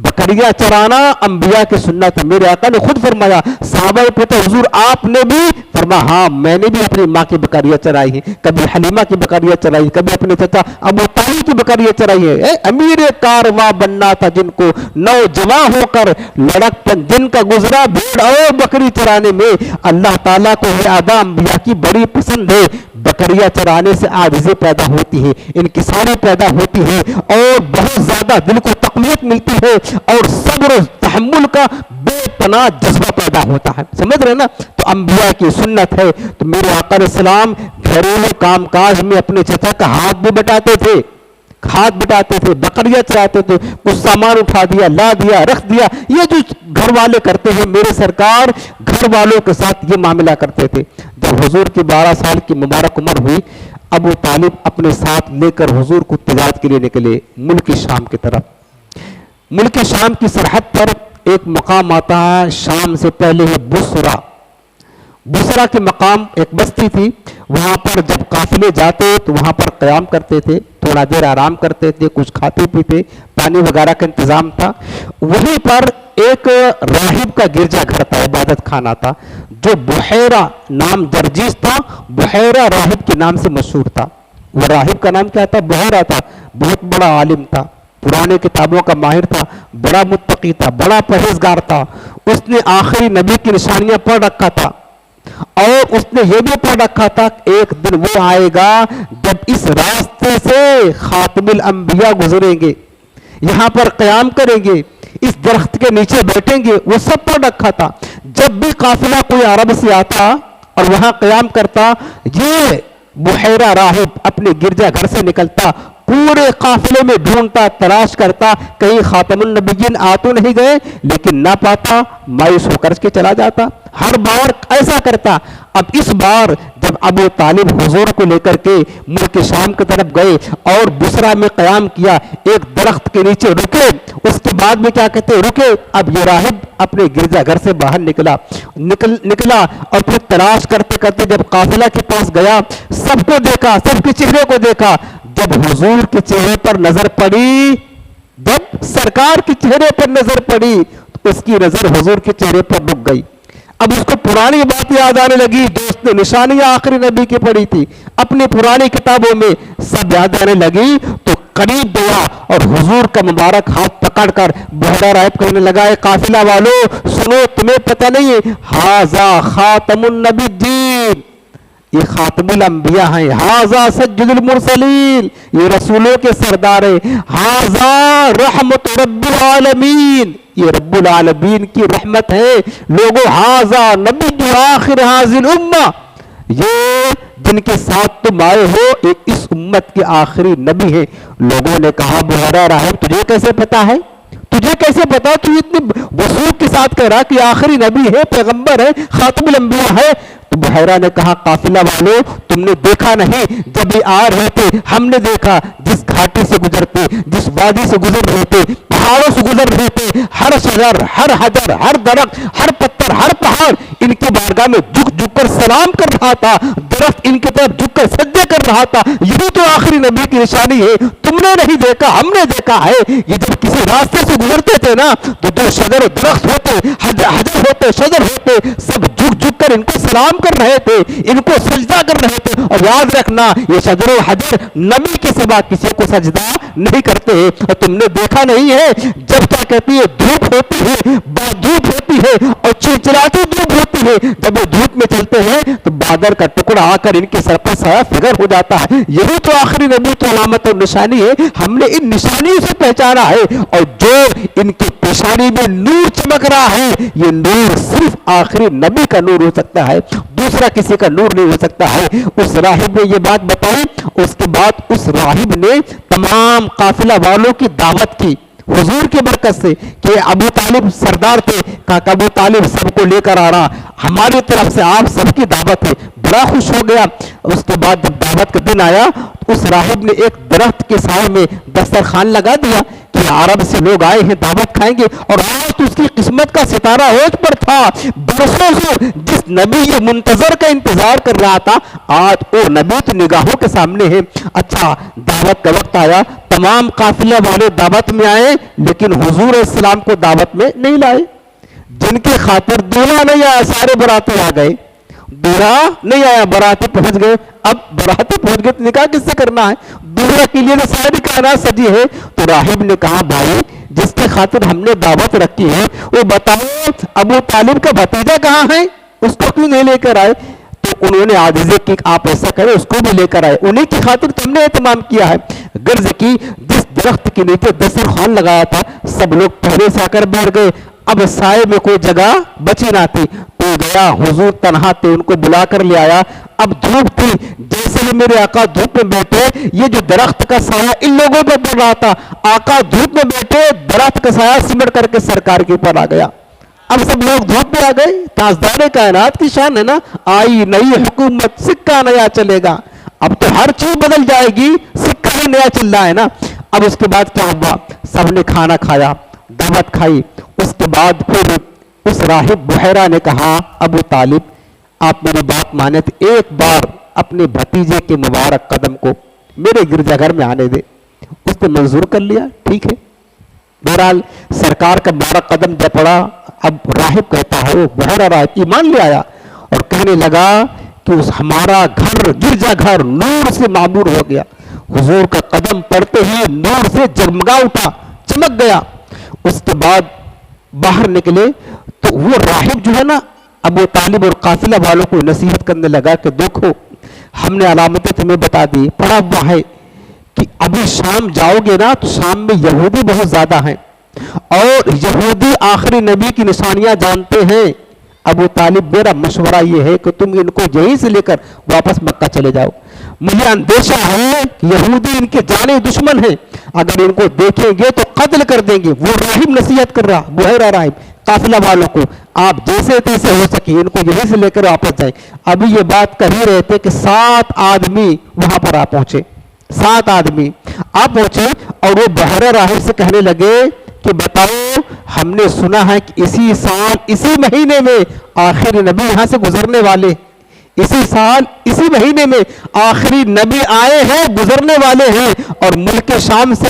بکریاں چرانا انبیاء کی سنت ہے، میرے آقا نے خود فرمایا، صحابہ پوچھا حضور آپ نے بھی؟ فرمایا ہاں میں نے بھی اپنی ماں کی بکریاں چرائی ہیں، کبھی حلیمہ کی بکریاں چرائی، کبھی اپنے چچا ابو طالب کی بکریاں چرائی ہیں۔ امیر کارواں بننا تھا جن کو، نوجوان ہو کر لڑکپن جن کا گزرا بھیڑ اور بکری چرانے میں۔ اللہ تعالیٰ کو یہ ادا انبیاء کی بڑی پسند ہے، بکریاں چرانے سے عاجزی پیدا ہوتی ہے، انکساری پیدا ہوتی ہے، اور بہت زیادہ دل کو تقویت ملتی ہے، اور صبر و تحمل کا بے پناہ جذبہ پیدا ہوتا ہے، سمجھ رہے نا؟ تو انبیاء کی سنت ہے۔ تو میرے آقا علیہ السلام گھریلو کام کاج میں اپنے چچا کا ہاتھ بھی بٹاتے تھے، بکریاں چراتے تھے، کچھ سامان اٹھا دیا، لا دیا، رکھ دیا، یہ جو گھر والے کرتے ہیں میرے سرکار گھر والوں کے ساتھ یہ معاملہ کرتے تھے۔ جب حضور کی 12 سال کی مبارک عمر ہوئی، ابو طالب اپنے ساتھ لے کر حضور کو تجارت کے لیے نکلے ملک شام کی طرف۔ ملک شام کی سرحد پر ایک مقام آتا ہے، شام سے پہلے ہے بصرہ کے مقام، ایک بستی تھی، وہاں پر جب قافلے جاتے تو وہاں پر قیام کرتے تھے، تھوڑا دیر آرام کرتے تھے، کچھ کھاتے پیتے، پانی وغیرہ کا انتظام تھا۔ وہیں پر ایک راہب کا گرجا گھر تھا، عبادت خانہ تھا، جو بحیرہ نام جرجیس تھا، بحیرہ راہب کے نام سے مشہور تھا۔ وہ راہب کا نام کیا تھا؟ بحیرہ تھا، بہت بڑا عالم تھا، پرانے کتابوں کا ماہر تھا، بڑا متقی تھا، بڑا پرہیزگار تھا۔ اس نے آخری نبی کی نشانیاں پڑھ رکھا تھا، اور اس نے یہ بھی پڑھ رکھا تھا کہ ایک دن وہ آئے گا جب اس راستے سے خاتم الانبیاء گزریں گے، یہاں پر قیام کریں گے، اس درخت کے نیچے بیٹھیں گے، وہ سب پڑھ رکھا تھا۔ جب بھی قافلہ کوئی عرب سے آتا اور وہاں قیام کرتا، یہ بحیرہ راہب اپنے گرجا گھر سے نکلتا، پورے قافلے میں ڈھونڈتا، تلاش کرتا، کہیں خاتم النبیین آ تو نہیں گئے، لیکن نہ پاتا، مایوس ہو کر کے چلا جاتا، ہر بار ایسا کرتا۔ اب اس بار جب ابو طالب حضور کو لے کر کے ملک شام کی طرف گئے اور بصرہ میں قیام کیا، ایک درخت کے نیچے رکے، اس کے بعد میں کیا کہتے رکے، اب یہ راہب اپنے گرجا گھر سے باہر نکلا اور پھر تلاش کرتے کرتے جب قافلہ کے پاس گیا، سب کو دیکھا، سب کے چہرے کو دیکھا، جب حضور کے چہرے پر نظر پڑی، جب سرکار کے چہرے پر نظر پڑی تو اس کی نظر حضور کے چہرے پر رک گئی۔ اب اس کو پرانی بات یاد آنے لگی جو اس نے نشانیاں آخری نبی کی پڑھی تھی اپنی پرانی کتابوں میں، سب یاد آنے لگی، تو قریب گیا اور حضور کا مبارک ہاتھ پکڑ کر بحیرہ راہب کہنے لگا، اے قافلہ والو سنو، تمہیں پتہ نہیں ہے، ھذا خاتم النبیین، یہ خاتمُل انبیاء ہیں. ھذا سید المرسلین، یہ رسولوں کے سردار ہیں. ھذا رحمت رب العالمین، یہ رب العالمین کی رحمت ہے. لوگوں ھذا نبی آخر ھذی الامہ، یہ جن کے ساتھ تم آئے ہو ایک اس امت کے آخری نبی ہے. لوگوں نے کہا ابو ہریرہ ہے تجھے کیسے پتا ہے؟ تجھے کیسے پتا؟ تو اتنی وثوق کے ساتھ کہہ رہا کہ آخری نبی ہے، پیغمبر ہے، خاتم الانبیاء ہے. تو ابو ہریرہ نے کہا قافلہ والو تم نے دیکھا نہیں؟ جب یہ آ رہے تھے ہم نے دیکھا، جس گھاٹی سے گزرتے، جس وادی سے گزر رہے تھے، پہاڑوں سے گزر رہے تھے، ہر شجر، ہر حجر، ہر درخت، ہر پتھر، ہر پہاڑ ان کی بارگاہ میں جھک جھک کر سلام کر رہا تھا. درخت ان کی طرف جھک کر سجدے کر رہا تھا. یہی تو آخری نبی کی نشانی ہے. تم نے نہیں دیکھا، ہم نے دیکھا ہے. یہ جب کسی راستے سے گزرتے تھے نا تو جو شجر و درخت ہوتے، حجر ہوتے، شجر ہوتے، سب جھک جھک کر ان کو سلام کر رہے تھے، ان کو سجدہ کر رہے تھے. اور یاد رکھنا یہ شجر و حجر نبی کے سوا کسی کو سجدہ نہیں کرتے. اور تم نے دیکھا نہیں ہے جب کیا کہتی ہے دھوپ ہوتی ہے، دھوپ ہوتی ہے اور چلچلاتی دھوپ ہوتی ہے، جب وہ دھوپ میں چلتے ہیں تو بادل کا ٹکڑا آ کر ان کے سر پر سایہ فگر ہو جاتا ہے. یہی تو آخری نبی کی علامت اور نشانی ہے. ہم نے ان نشانیوں سے پہچانا ہے. اور جو ان کی پیشانی میں نور چمک رہا ہے یہ نور صرف آخری نبی کا نور ہو سکتا ہے، دوسرا کسی کا نور نہیں ہو سکتا ہے. اس راہب نے یہ بات بتائی. اس کے بعد اس راہب نے تمام قافلہ والوں کی دعوت کی حضور کی برکت سے کہ ابو طالب سردار تھے. کہا کہ ابو طالب سب کو لے کر آ رہا، ہماری طرف سے آپ سب کی دعوت ہے. بڑا خوش ہو گیا. اس کے بعد جب دعوت کا دن آیا اس راہب نے ایک درخت کے سائے میں دسترخوان لگا دیا کہ عرب سے لوگ آئے ہیں دعوت کھائیں گے. اور آج تو اس کی قسمت کا ستارہ ہوش پر تھا. برسوں سے جس نبی یہ منتظر کا انتظار کر رہا تھا آج وہ نبی تو نگاہوں کے سامنے ہے. اچھا دعوت کا وقت آیا. تمام قافلے والے دعوت میں آئے لیکن حضور السلام کو دعوت میں نہیں لائے. جن کی خاطر دولہا نہیں آیا سارے باراتی آ گئے. دولہا نہیں آیا، باراتی پہنچ گئے. اب باراتی پہنچ گئے تو نکاح کس سے کرنا ہے؟ دولہا کے لیے تو ساری کائنات سجی ہے. تو راہب نے کہا بھائی جس کی خاطر ہم نے دعوت رکھی ہے وہ بتاؤ ابو طالب کا بھتیجا کہاں ہے، اس کو کیوں نہیں لے کر آئے؟ تو انہوں نے عاجزی کی آپ ایسا کریں اس کو بھی لے کر آئے. انہیں کی خاطر تم نے اہتمام کیا ہے. غرض کی جس درخت کے نیچے دسترخوان لگایا تھا سب لوگ پہلے سے آ کر بیٹھ گئے. اب سائے میں کوئی جگہ بچی نہ تھی. تو گیا حضور تنہا تھے، ان کو بلا کر لے آیا. اب دھوپ تھی، جیسے ہی میرے آقا دھوپ میں بیٹھے یہ جو درخت کا سایہ ان لوگوں پہ پڑ رہا تھا، آقا دھوپ میں بیٹھے درخت کا سایہ سمٹ کر کے سرکار کے اوپر آ گیا. اب سب لوگ دھوپ میں آ گئے. تاجدار کائنات کی شان ہے نا، آئی نئی حکومت سکہ نیا چلے گا. اب تو ہر چیز بدل جائے گی، سکہ ہی نیا چل رہا ہے نا. اب اس کے بعد کیا ہوا؟ سب نے کھانا کھایا، دعوت کھائی. اس کے بعد پھر اس راہب بحیرہ نے کہا ابو طالب آپ میری بات مانے تو ایک بار اپنے بھتیجے کے مبارک قدم کو میرے گرجا گھر میں آنے دے. اس نے منظور کر لیا، ٹھیک ہے. بہرحال سرکار کا مبارک قدم جب پڑا. اب راہب کہتا ہے وہ بحیرہ راہب ایمان لے آیا اور کہنے لگا کہ اس ہمارا گھر گرجا گھر نور سے معمور ہو گیا. حضور کا قدم پڑتے ہی نور سے جگمگا اٹھا، چمک گیا. اس کے بعد باہر نکلے تو وہ راہب جو ہے نا ابو طالب اور قافلہ والوں کو نصیحت کرنے لگا کہ دیکھو ہم نے علامتیں تمہیں بتا دی، پڑا ہوا ہے کہ ابھی شام جاؤ گے نا تو شام میں یہودی بہت زیادہ ہیں اور یہودی آخری نبی کی نشانیاں جانتے ہیں. ابو طالب میرا مشورہ یہ ہے کہ تم ان کو یہیں سے لے کر واپس مکہ چلے جاؤ. مجھے اندیشہ ہے کہ یہودی ان کے جانے دشمن ہیں، اگر ان کو دیکھیں گے تو قتل کر دیں گے. وہ راہب نصیحت کر رہا، بحیرہ راہب قافلہ والوں کو آپ جیسے تیسے ہو سکے ان کو یہیں سے لے کر واپس جائیں. ابھی یہ بات کر ہی رہے تھے کہ 7 آدمی وہاں پر آ پہنچے. 7 آدمی آ پہنچے اور وہ بحیرہ راہب سے کہنے لگے کہ بتاؤ ہم نے سنا ہے کہ اسی سال اسی مہینے میں آخری نبی یہاں سے گزرنے والے، اسی سال اسی مہینے میں آخری نبی آئے ہیں گزرنے والے ہیں. اور ملک شام سے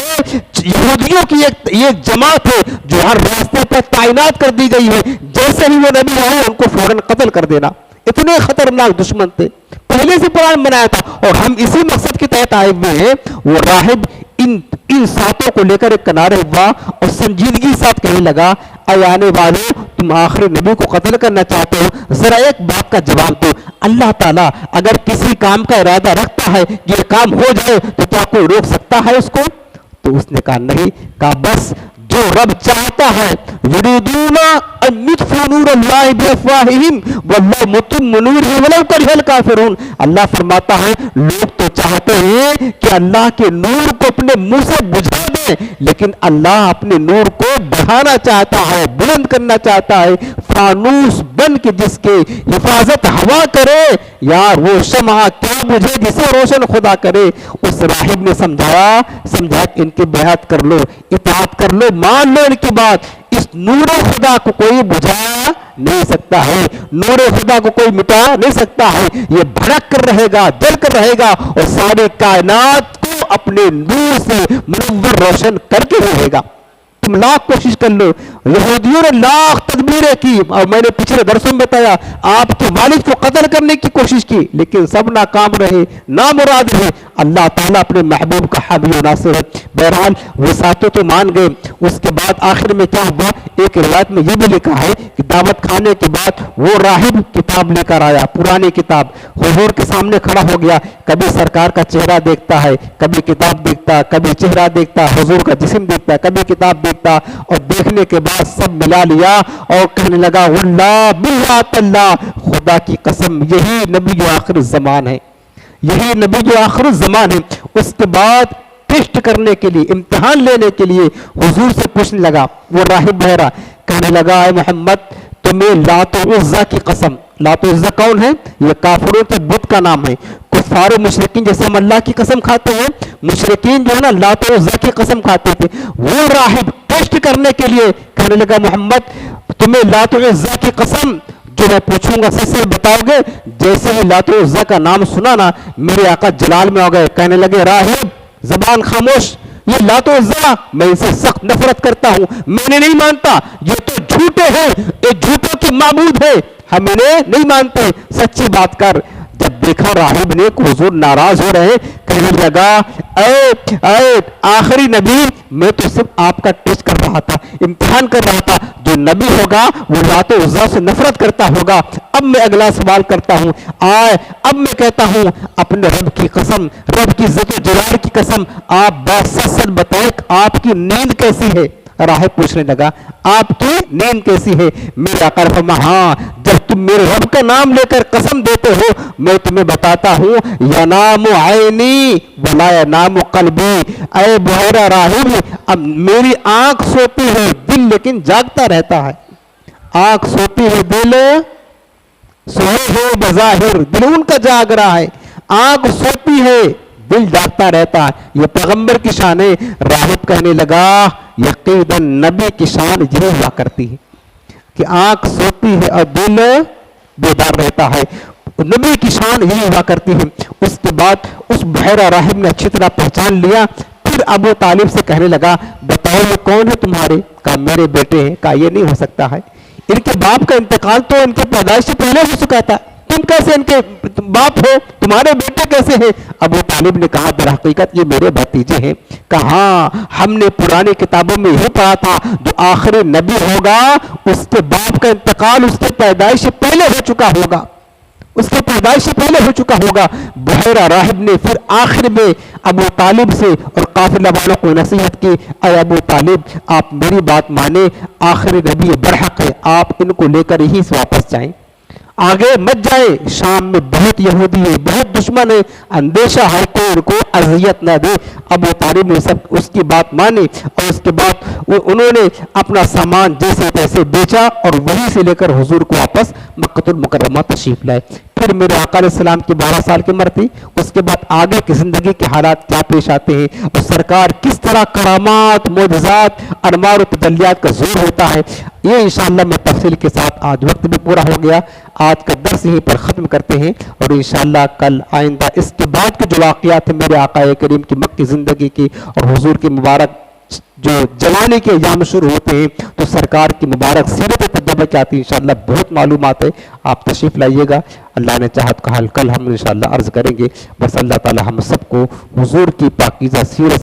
یہودیوں کی ایک جماعت ہے جو ہر راستے پر تعینات کر دی گئی ہے، جیسے ہی وہ نبی آئے ان کو فوراً قتل کر دینا. اتنے خطرناک دشمن تھے، پہلے سے پلان بنایا تھا اور ہم اسی مقصد کے تحت آئے ہوئے ہیں. وہ راہب ان ساتوں کو لے کر ایک کنارے ہوا اور سنجیدگی ساتھ کہنے لگا اے آنے والوں تم آخری نبی کو قتل کرنا چاہتے ہو، ذرا ایک بات کا جواب دو، اللہ تعالیٰ اگر کسی کام کا ارادہ رکھتا ہے کہ یہ کام ہو جائے تو کیا کوئی روک سکتا ہے اس کو؟ تو اس نے کہا نہیں، کہا بس جو رب چاہتا ہے، یریدون ان یطفئوا نور اللہ بافواہہم واللہ متم نورہ ولو کرہ الکافرون، اللہ فرماتا ہے لوگ تو چاہتے ہیں کہ اللہ کے نور کو اپنے منہ سے بجھا دیں، لیکن اللہ اپنے نور کو بڑھانا چاہتا ہے، بلند کرنا چاہتا ہے، فانوس بن کے جس کے حفاظت ہوا کرے، یار وہ شمع کیا بجھے جسے روشن خدا کرے۔ اس راہب نے سمجھایا کہ ان کے بیعت کر لو، اطاعت کر لو، مان لو ان کی بات، اس نور خدا کو کوئی بجھا نہیں سکتا ہے، نور خدا کو کوئی مٹا نہیں سکتا ہے، یہ بھڑک کر رہے گا، جل کر رہے گا اور ساری کائنات کو اپنے نور سے منور روشن کر کے رہے گا۔ تم لاکھ کوشش کر لو، یہودیوں نے لاکھ تدبیریں کی، اور میں نے پچھلے درسوں میں بتایا آپ کے والد کو قتل کرنے کی کوشش کی لیکن سب ناکام رہے، نامراد رہے۔ اللہ تعالیٰ اپنے محبوب کا حامی و ناصر ہے۔ بہرحال وہ ساتوں تو مان گئے۔ اس کے بعد آخر میں کیا ہوا، ایک روایت میں یہ بھی لکھا ہے کہ دعوت کھانے کے بعد وہ راہب کتاب لے کر آیا، پرانی کتاب، حضور کے سامنے کھڑا ہو گیا، کبھی سرکار کا چہرہ دیکھتا ہے، کبھی کتاب دیکھتا، کبھی چہرہ دیکھتا، حضور کا جسم دیکھتا، کبھی کتاب دیکھتا، اور دیکھنے کے بعد سب ملا لیا اور کہنے لگا واللہ باللہ تاللہ، خدا کی قسم یہی نبی آخر الزمان ہے، یہی نبی آخر الزمان ہے۔ اس کے بعد ٹیسٹ کرنے کے لیے، امتحان لینے کے لیے حضور سے پوچھنے لگا وہ راہب بہرا، کہنے لگا اے محمد تمہیں لات و عزا کی قسم، لات و عزا کون ہے؟ یہ کافروں کے بت کا نام ہے، کفار و مشرکین جیسے ہم اللہ کی قسم کھاتے ہیں، مشرکین جو ہے نا لات و عزا کی قسم کھاتے تھے، وہ راہب ٹیسٹ کرنے کے لیے کہنے لگا محمد تمہیں لات و عزا کی قسم جو میں پوچھوں گا سچ سے بتاؤ گے؟ جیسے ہی لات و عزا کا نام سنا نا میرے آقا جلال میں ہو گئے، کہنے لگے راہب زبان خاموش، یہ لات و عزا میں اسے سخت نفرت کرتا ہوں، میں نے نہیں مانتا، یہ تو جھوٹے ہیں، یہ جھوٹوں کی معبود ہے، ہم انہیں نہیں مانتے، سچی بات کر۔ جب دیکھا راہب نے کہ حضور ناراض ہو رہے، کہنے لگا اے آخری نبی میں تو صرف آپ کا ٹیسٹ کر رہا تھا، امتحان کر رہا تھا، جو نبی ہوگا وہ لات و عزا سے نفرت کرتا ہوگا۔ اب میں اگلا سوال کرتا ہوں، اب میں کہتا ہوں اپنے رب کی قسم، رب کی عزت و جلال کی قسم، آپ بات سچ سچ بتائیں آپ کی نیند کیسی ہے؟ راہب پوچھنے لگا آپ کی نیند کیسی ہے؟ میرے آقا نے فرمایا ہاں جب تم میرے رب کا نام لے کر قسم دیتے ہو میں تمہیں بتاتا ہوں ینام عینی ولا ینام قلبی، اے بحیرہ راہب اب میری آنکھ سوتی ہے دل لیکن جاگتا رہتا ہے، آنکھ سوتی ہے دل سوئے ہے بظاہر، دل ان کا جاگ رہا ہے، آنکھ سوتی ہے دل جاگتا رہتا ہے، یہ پیغمبر کی شان ہے۔ راہب کہنے لگا یقیناً نبی کی شان یہ ہوا کرتی ہے کہ آنکھ سوتی ہے اور دل بیدار رہتا ہے، نبی کی شان یہی ہوا کرتی ہے۔ اس کے بعد اس بحیرہ راہب نے اچھی طرح پہچان لیا، پھر ابو طالب سے کہنے لگا بتاؤ یہ کون ہے تمہارے؟ کہا میرے بیٹے ہیں۔ کہا یہ نہیں ہو سکتا ہے، ان کے باپ کا انتقال تو ان کے پیدائش سے پہلے ہو چکا تھا، تم کیسے ان کے باپ ہو، تمہارے بیٹے کیسے ہیں؟ ابو طالب نے کہا در حقیقت یہ میرے بھتیجے ہیں۔ کہا ہم نے پرانی کتابوں میں یہ پڑھا تھا جو آخری نبی ہوگا اس کے باپ کا انتقال اس کے پیدائش سے پہلے ہو چکا ہوگا، اس کے پیدائش سے پہلے ہو چکا ہوگا۔ بحیرہ راہب نے پھر آخر میں ابو طالب سے اور قافلہ والوں کو نصیحت کی اے ابو طالب آپ میری بات مانیں، آخری نبی برحق ہے، آپ ان کو لے کر یہیں سے واپس جائیں، آگے مت جائے، شام میں بہت یہودی ہے، بہت دشمن ہے، اندیشہ ہے کہ ان کو اذیت نہ دے۔ ابو طالب نے سب اس کی بات مانی اور اس کے بعد انہوں نے اپنا سامان جیسے تیسے بیچا اور وہیں سے لے کر حضور کو واپس مکہ المکرمہ تشریف لائے۔ پھر میرے آقا علیہ السلام کی 12 سال کی عمر تھی، اس کے بعد آگے کی زندگی کے حالات کیا پیش آتے ہیں اور سرکار کس طرح کرامات، معجزات، انوار و تجلیات کا ظہور ہوتا ہے، یہ انشاءاللہ میں تفصیل کے ساتھ آج وقت بھی پورا ہو گیا، آج کا درس یہیں پر ختم کرتے ہیں اور انشاءاللہ کل آئندہ اس کے بعد کے جو واقعات ہیں میرے آقا کریم کی مکی زندگی کی اور حضور کی مبارک جو جوانی کے ایام شروع ہوتے ہیں تو سرکار کی مبارک سیرت تجربہ کیا آتی ہے انشاءاللہ بہت معلومات ہے، آپ تشریف لائیے گا، اللہ نے چاہت کا حل کل ہم انشاءاللہ عرض کریں گے۔ بس اللہ تعالی ہم سب کو حضور کی پاکیزہ سیرت